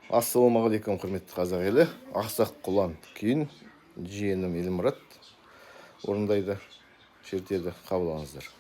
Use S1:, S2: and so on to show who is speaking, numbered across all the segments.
S1: Ассалаумағалейкум, құрметті қазақ елі. Ақсақ құлан күйін жиенім Елмұрат орындайды, шертеді, қабыл алыңыздар.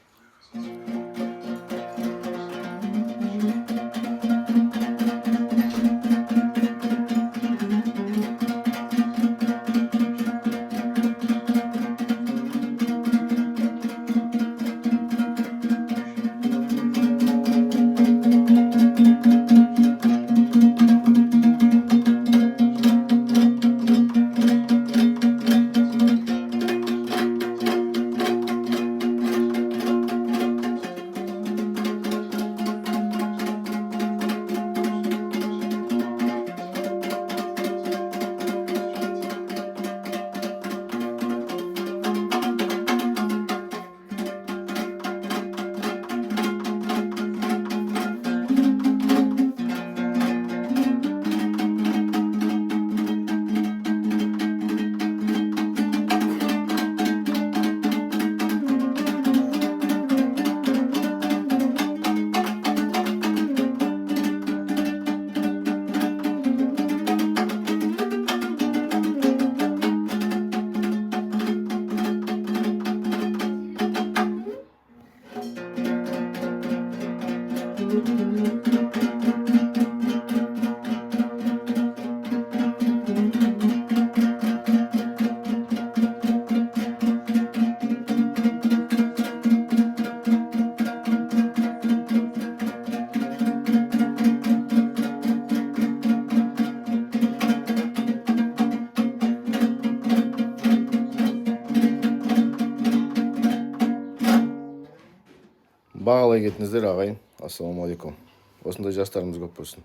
S1: Бағалай кетіңіздер ағайын. Ассалаумағалейкум. Осындай жастарымыз көп болсын.